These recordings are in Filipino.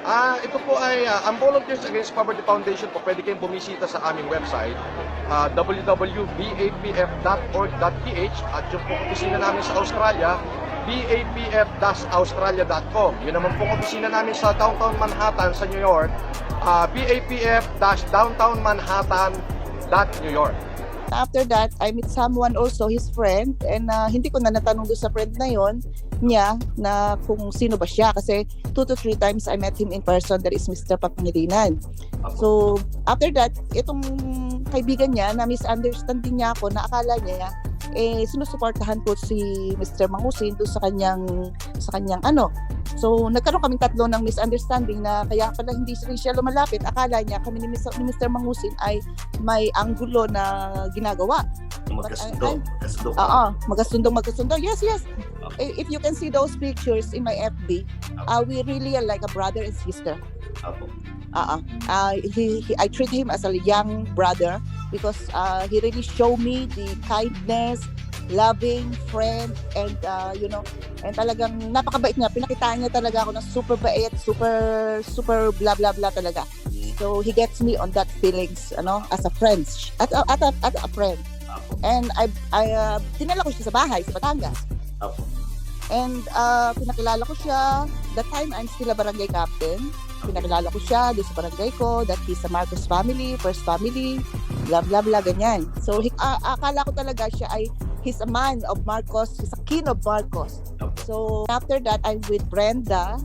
Ito po ay ang Volunteers Against Poverty Foundation po. Pwede kayong bumisita sa aming website, www.bapf.org.ph, at yung pong opisina namin sa Australia, bapf-australia.com. Yun naman pong opisina namin sa Downtown Manhattan sa New York, bapf-downtownmanhattan.New York. After that, I meet someone also, his friend, and hindi ko na natanong doon sa friend na yon niya na kung sino ba siya kasi 2 to 3 times I met him in person. That is Mr. Pangilinan. So, after that, itong kaibigan niya na misunderstanding niya ako na akala niya sinusuportahan ko si Mr. Mangusin doon sa kanyang ano. So, nagkaroon kaming tatlo ng misunderstanding na kaya pala hindi rin siya lumalapit. Akala niya kami ni Mr. Mangusin ay may anggulo na ginagawa. Magkasundo. Yes. If you can see those pictures in my FB, we really are like a brother and sister. I treat him as a young brother because he really showed me the kindness, loving friend, and and talagang napakabait niya. Pinakita niya talaga ako na super bait, super blah blah blah talaga. So he gets me on that feelings, as a friend, at a friend. And I dinala ko siya sa bahay sa Batangas. And pinakilala ko siya. That time I'm still a barangay captain. Pinakilala ko siya doon sa barangay ko that he's a Marcos family, first family, blah blah blah, ganyan. So akala ko talaga siya ay he's a man of Marcos, he's a king of Marcos. So after that I'm with Brenda.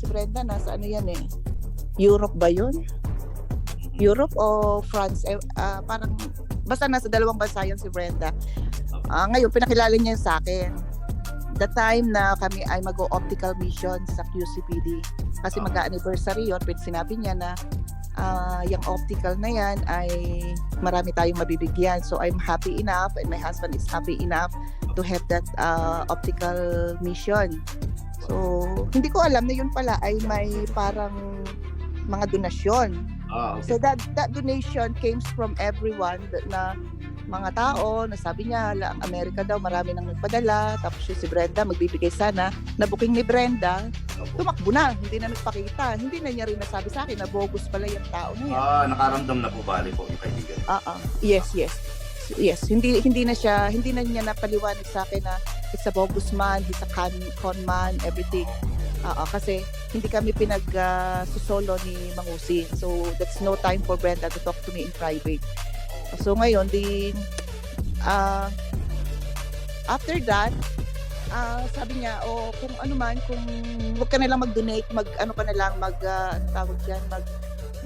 Si Brenda nasa yan Europe ba yun? Europe o France? Parang basta nasa dalawang bansa yan si Brenda. Ngayon pinakilala niya yun sa akin. The time na kami ay mag-optical mission sa QCPD. Kasi mag-anniversary yun, sinabi niya na yung optical na yan ay marami tayong mabibigyan. So I'm happy enough and my husband is happy enough to have that optical mission. So hindi ko alam na yun pala ay may parang mga donasyon. Okay. So that donation came from everyone na mga tao na sabi niya, Amerika daw marami nang nagpadala, tapos si Brenda magbibigay sana, na booking ni Brenda, tumakbo na, hindi na nagpakita, hindi na niya rin nasabi sa akin na bogus pala yung tao na yan. Nakaramdam na po bali po yung kaibigan. Yes, hindi na niya napaliwanag sa akin na it's a bogus man, he's a con man, everything. Kasi hindi kami susolo ni Mangusin. So that's no time for Brenda to talk to me in private. So ngayon after that sabi niya kung ano man, kung wag ka na lang mag-donate,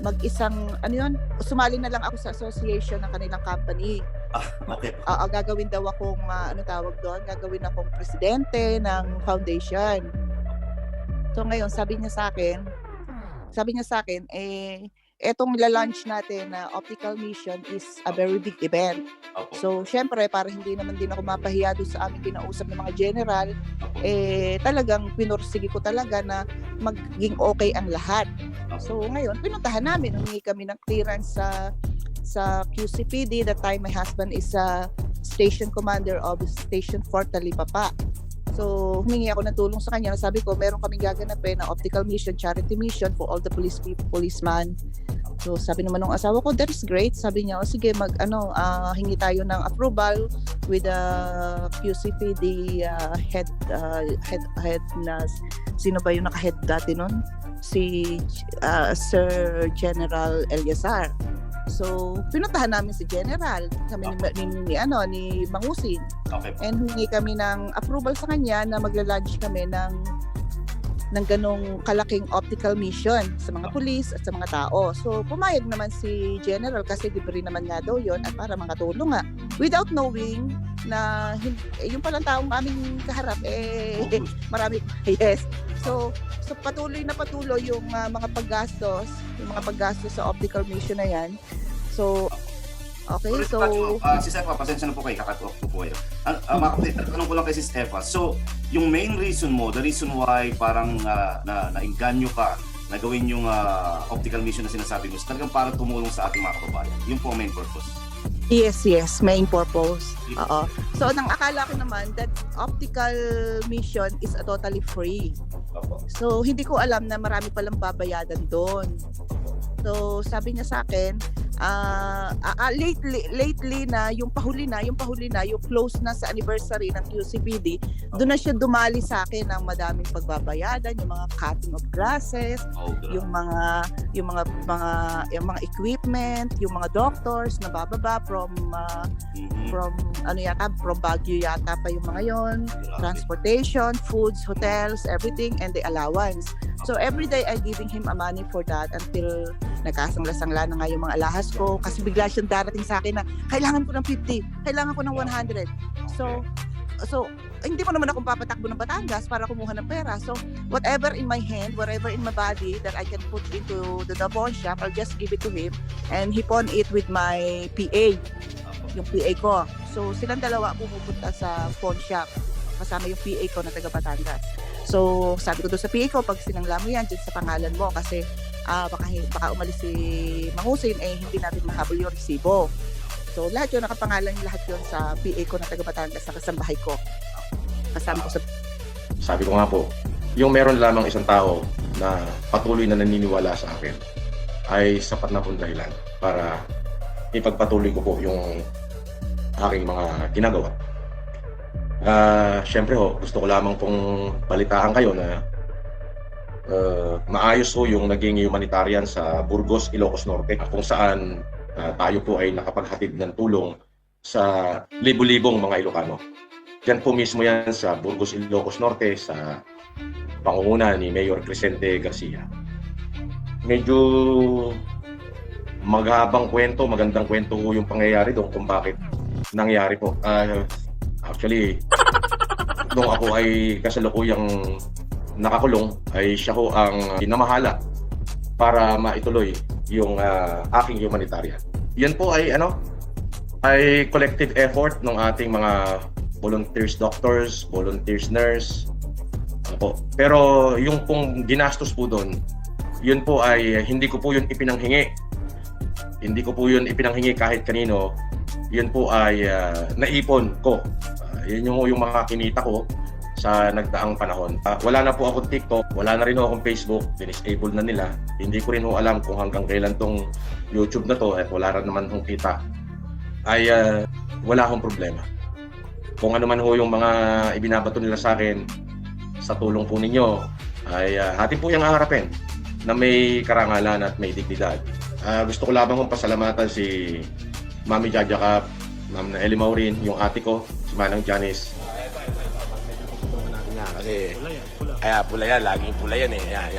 mag-isang sumali na lang ako sa association ng kanilang company. Okay. Gagawin daw akong gagawin akong presidente ng foundation. So ngayon sabi niya sa akin etong la-launch natin na optical mission is a very big event. So, syempre, para hindi naman din ako mapahiya doon sa aming kinausap ng mga general, talagang pinursige ko talaga na maging okay ang lahat. So, ngayon, pinuntahan namin, humingi kami ng clearance sa QCPD. That time, my husband is a station commander of Station 4 Talipapa. So, humingi ako ng tulong sa kanya. Sabi ko, meron kaming gaganapin na optical mission, charity mission for all the policeman. So, sabi naman ng asawa ko, that is great. Sabi niya, sige, hingi tayo ng approval with the QCPD head na, sino ba yung naka-head dati nun? Si Sir General Eliazar. So, pinuntahan namin si General, kami ni Mangusin. Okay. And humingi kami ng approval sa kanya na magla-launch kami ng ganong kalaking optical mission sa mga pulis at sa mga tao. So, pumayag naman si General kasi libre naman nga daw yun at para makatulong nga. Without knowing na yung palang taong aming kaharap, marami. Yes. So patuloy yung mga paggastos sa optical mission na yan. So, okay, so Sis Eva, pasensya na po kayo, kakatuwak po kayo. Tanong ko lang kay Sis Eva, so yung main reason mo, the reason why parang nainganyo ka na gawin yung optical mission na sinasabi mo, talagang para tumulong sa ating mga kababayan. Yun po ang main purpose. Yes, main purpose. So nang akala ko naman that optical mission is totally free. Opo. So, hindi ko alam na marami palang babayadan doon. So, sabi niya sa akin, lately na, yung pahuli na, yung close na sa anniversary ng QCPD, doon na siya dumali sa akin ng madaming pagbabayadan, yung mga cutting of glasses, Oh, grabe. yung mga equipment, yung mga doctors na bababa from Baguio yata pa yung mga yon, transportation, foods, hotels, everything, and the allowance. So every day I giving him a money for that until nagkasangla-sangla na nga yung mga alahas ko kasi bigla siyang darating sa akin na kailangan ko ng 50, kailangan ko ng 100. So hindi mo naman akong papatakbo ng Batangas para kumuha ng pera. So whatever in my hand, whatever in my body that I can put into the pawn shop, I'll just give it to him and he pawn it with my PA, yung PA ko. So silang dalawa pumupunta sa pawn shop kasama yung PA ko na taga Batangas. So sabi ko doon sa PA ko, pag sinangla mo yan dyan sa pangalan mo kasi baka umalis si Mangusin hindi natin mahabol yung resibo. So lahat yun, nakapangalan lahat yun sa PA ko na taga Batangas sa kasambahay ko. Kasama ko sa... Sabi ko nga po, yung meron lamang isang tao na patuloy na naniniwala sa akin ay sapat na pong dahilan para ipagpatuloy ko po yung aking mga ginagawa. Siyempre gusto ko lamang pong balitaan kayo na maayos po yung naging humanitarian sa Burgos, Ilocos Norte kung saan tayo po ay nakapaghatid ng tulong sa libu-libong mga Ilocano. Diyan po mismo yan sa Burgos, Ilocos Norte sa pangunguna ni Mayor Crescente Garcia. Medyo magandang kwento po yung pangyayari doon kung bakit nangyari po. Actually, nung ako ay kasalukuyang nakakulong, ay siya ho ang pinamahala para maituloy yung aking humanitarian. Yan po ay collective effort ng ating mga volunteers doctors, volunteers nurse. Pero yung pong ginastos po doon, yun po ay hindi ko po yun ipinanghingi. Hindi ko po yun ipinanghingi kahit kanino. Yun po ay naipon ko. Yun yung mga kinita ko sa nagdaang panahon. Wala na po akong TikTok, wala na rin akong Facebook, dinisable na nila. Hindi ko rin alam kung hanggang kailan tong YouTube na to at wala rin naman kong kita. Ay wala akong problema. Kung ano man yung mga ibinabato nila sa akin sa tulong po ninyo ay atin po yung haharapin na may karangalan at may dignidad. Gusto ko lamang pasalamatan si Mami Jaja Cap, Ma'am Eli Maurin, yung ate ko, si Manang Janice. Kasi pula yan, laging pula yan eh. Yan.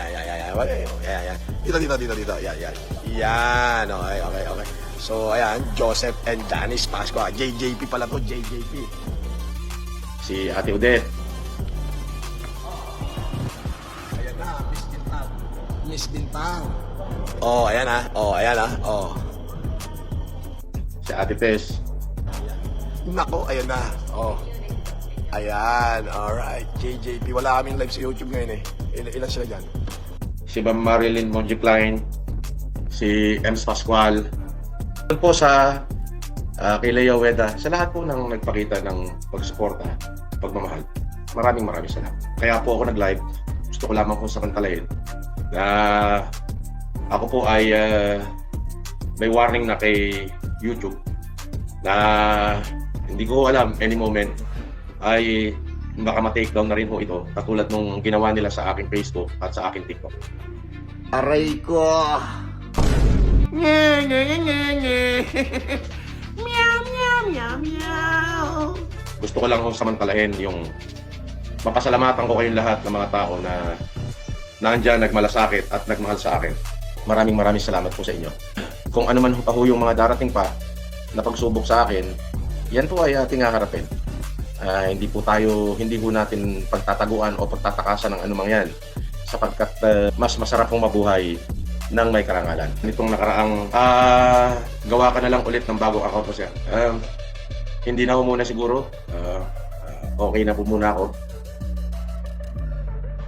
Dito. Yan. Okay. So ayan, Joseph and Janice Pasco. JJP pala to, JJP. Si Ate Odette. Ayan na, Miss Bintang. Oh, ayan ha. Oh. Si Ate Tess. Nako, ayan na. Oh. Ayan, alright. JJP, wala kaming live sa YouTube ngayon eh. Ilan sila dyan? Si Ma'am Marilyn Monjicline. Si Ems Pascual. Doon po sa kay Lea Weda, sa lahat po nang nagpakita ng pagsuporta, pagmamahal. Maraming salamat. Kaya po ako nag-live. Gusto ko lamang po samantalahin na ako po ay may warning na kay YouTube na hindi ko alam any moment ay baka ma-take down na rin po ito katulad nung ginawa nila sa aking Facebook at sa aking TikTok. Aray ko! Meow. Gusto ko lang samantalahin yung mapasalamatan ko kayong lahat ng mga tao na nandiyan nagmalasakit at nagmahal sa akin. Maraming salamat po sa inyo. Kung ano man pa yung mga darating pa na pagsubok sa akin, yan po ay ating haharapin. Hindi po natin pagtataguan o pagtatakasan ng anumang yan sapagkat mas masarap pong mabuhay ng may karangalan. Nitong nakaraang gawa ka na lang ulit ng bagong account po, sir. Hindi na po muna siguro. Okay na po muna ako.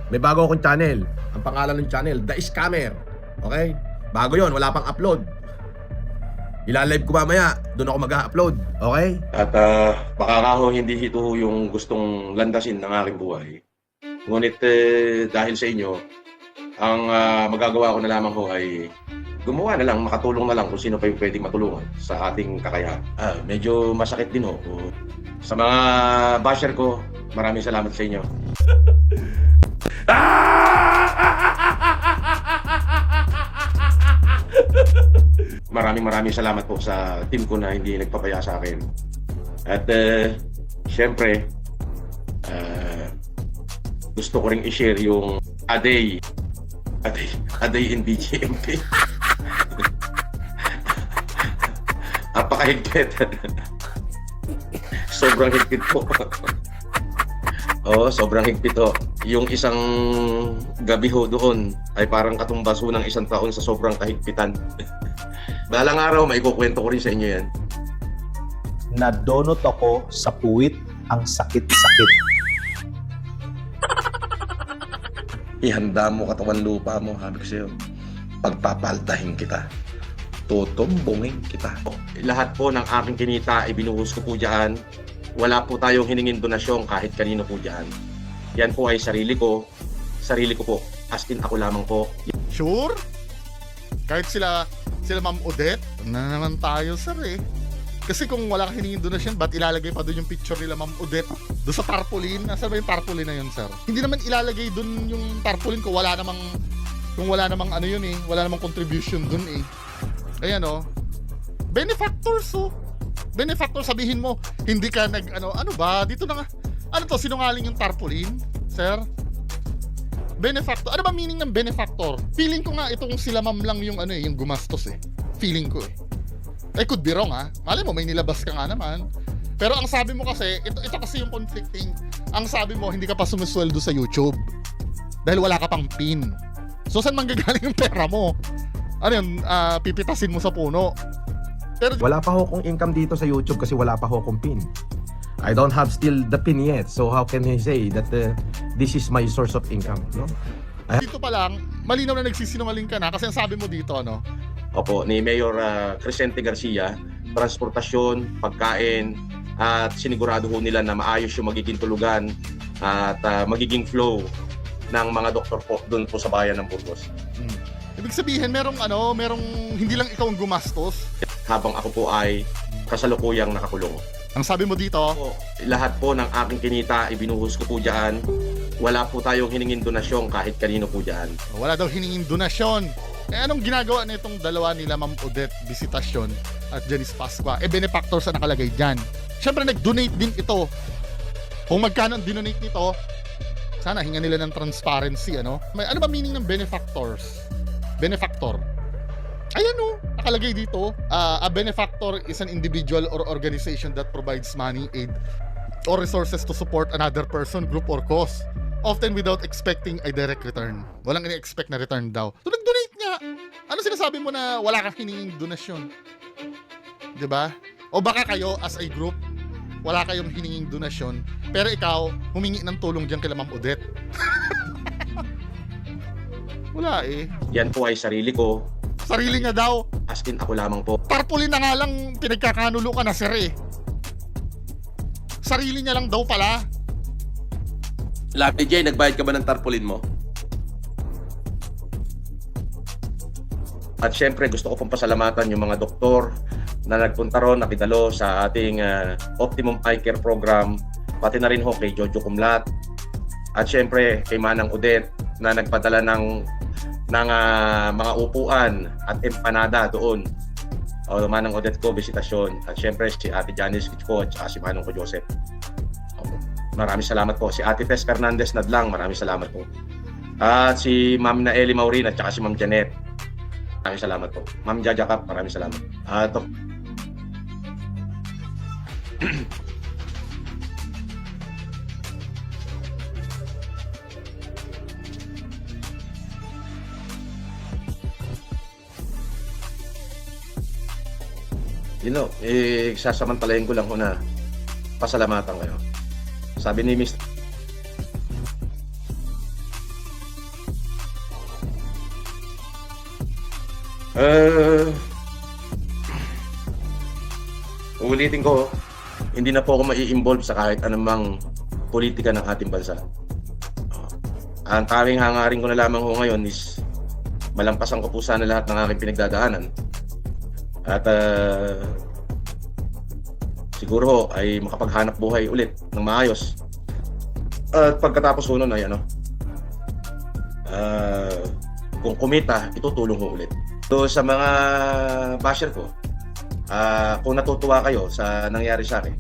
May bago akong channel. Ang pangalan ng channel, The Scammer. Okay? Bago yon, wala pang upload. Ilalive ko mamaya. Doon ako mag-upload. Okay? At baka nga ho hindi ito yung gustong landasin ng aking buhay. Ngunit dahil sa inyo, ang magagawa ko na lamang ho ay gumawa na lang, makatulong na lang kung sino pa yung pwedeng matulungan sa ating kakayahan. Medyo masakit din ho. Sa mga basher ko, maraming salamat sa inyo. Maraming salamat po sa team ko na hindi nagpapaya sa akin. At syempre, gusto ko ring i-share yung a day in BGMP. Apakahigpit. Sobrang higpit po. Oo, sobrang higpit ho. Yung isang gabi ho doon ay parang katumbas ho ng isang taon sa sobrang kahigpitan. Balang araw, maikukwento ko rin sa inyo yan. Nadonot ako sa puwit ang sakit-sakit. Ihanda mo katawan lupa mo, sabi ko sa'yo. Pagpapaldahin kita. Tutumbungin kita. Lahat po ng aking kinita, ibinuhos ko po dyan. Wala po tayong hiningin donasyon kahit kanino po dyan. Yan po ay sarili ko po. As in ako lamang po. Sure? Kahit sila Ma'am Odette, na naman tayo sir eh. Kasi kung wala kang hiningin donasyon, ba't ilalagay pa doon yung picture nila Ma'am Odette? Doon sa tarpaulin? Nasa ba yung tarpaulin na yun sir? Hindi naman ilalagay doon yung tarpaulin kung wala namang ano yun eh. Wala namang contribution doon eh. Ayan oh. Benefactors oh. Benefactor, sabihin mo, hindi ka ano ba? Dito na nga. Ano to, sinungaling yung tarpaulin? Sir? Benefactor. Ano ba meaning ng benefactor? Feeling ko nga itong sila ma'am lang yung yung gumastos eh. Feeling ko eh. I could be wrong ha. Malay mo may nilabas ka nga naman. Pero ang sabi mo kasi, ito kasi yung conflicting. Ang sabi mo, hindi ka pa sumisweldo sa YouTube. Dahil wala ka pang pin. So saan manggagaling yung pera mo? Ano yun, pipitasin mo sa puno. Pero Wala pa ho kong income dito sa YouTube kasi wala pa ho kong pin. I don't have still the pin yet. So how can I say that this is my source of income, no? dito pa lang, malinaw na nagsisinungaling ka na kasi ang sabi mo dito, ano? Opo, ni Mayor Crescente Garcia, transportasyon, pagkain, at sinigurado ho nila na maayos yung magiging tulugan at magiging flow ng mga doktor po doon po sa bayan ng Burgos. Ibig sabihin, merong hindi lang ikaw ang gumastos. Habang ako po ay kasalukuyang nakakulong. Ang sabi mo dito, Po, lahat po ng aking kinita, ibinuhos ko po dyan. Wala po tayong hiningin donasyon kahit kanino po dyan. wala daw hiningin donasyon. Eh anong ginagawa nitong dalawa nila Ma'am Odette Visitasyon at Janice Pascua? Benefactor sa nakalagay dyan. Siyempre nag-donate din ito. Kung magkano ang dinonate nito, sana hinga nila ng transparency, ano? Ano ba meaning ng benefactors? Benefactor. Ayan o, nakalagay dito. A benefactor is an individual or organization that provides money, aid, or resources to support another person, group, or cause, often without expecting a direct return. Walang ini-expect na return daw. So nag-donate nga. Ano sinasabi mo na wala kang hininging donasyon? Diba? O baka kayo as a group, wala kayong hininging donasyon, pero ikaw, humingi ng tulong dyan kay Ma'am Odette. Wala eh. Yan po ay sarili ko. Sarili nga daw. As in ako lamang po. Tarpaulin na nga lang pinagkakanulo ka na sir eh. Sarili niya lang daw pala. Lucky J, nagbayad ka ba ng tarpaulin mo? At syempre gusto ko pong pasalamatan yung mga doktor na nagpunta ron, nakidalo sa ating Optimum Eye Care Program, pati na rin ho kay Jojo Kumlat, at syempre kay Manang Odette na nagpadala ng mga upuan at empanada doon. Manang Odette ko, Visitasyon, at syempre si Ate Janice ko at si Manong ko Joseph. Maraming salamat po. Si Ate Tess Fernandez Nadlang, maraming salamat po. At si Ma'am Naeli Maurin at saka si Ma'am Janet, maraming salamat po. Ma'am Jaja Cap, maraming salamat. Sasamantalayin ko lang ho na pasalamatan kayo. Sabi ni Mr. Ulitin ko, hindi na po ako mai-involve sa kahit anumang politika ng ating bansa. Ang tanging hangarin ko na lamang ho ngayon is malampasan ko po sana lahat ng aking pinagdadaanan. At siguro ho ay makapaghanap buhay ulit ng maayos. At pagkatapos ho nun ay kung kumita, itutulong ho ulit. So sa mga basher ko, kung natutuwa kayo sa nangyari sa akin,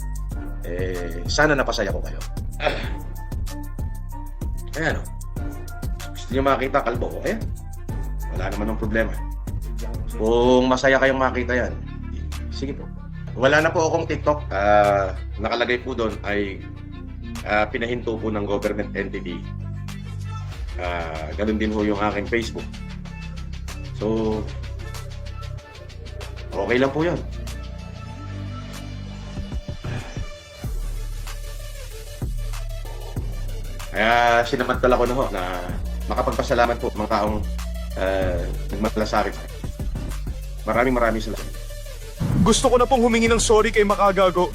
sana napasaya ko kayo. Ayan o. Gusto nyo makita kalbo ko? Ayan. Wala naman ng problema. Kung masaya kayong makita yan, sige po. Wala na po akong TikTok. Nakalagay po doon ay pinahinto po ng government entity. Ganun din po yung aking Facebook. So, okay lang po yan. Kaya sinamantala ko na ho na makapagpasalamat po mga taong nagmalasakit. Maraming salamat. Gusto ko na pong humingi ng sorry kay Makagago.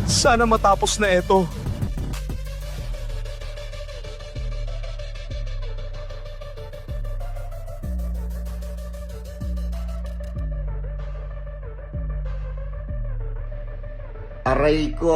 Sana matapos na ito. Aray ko!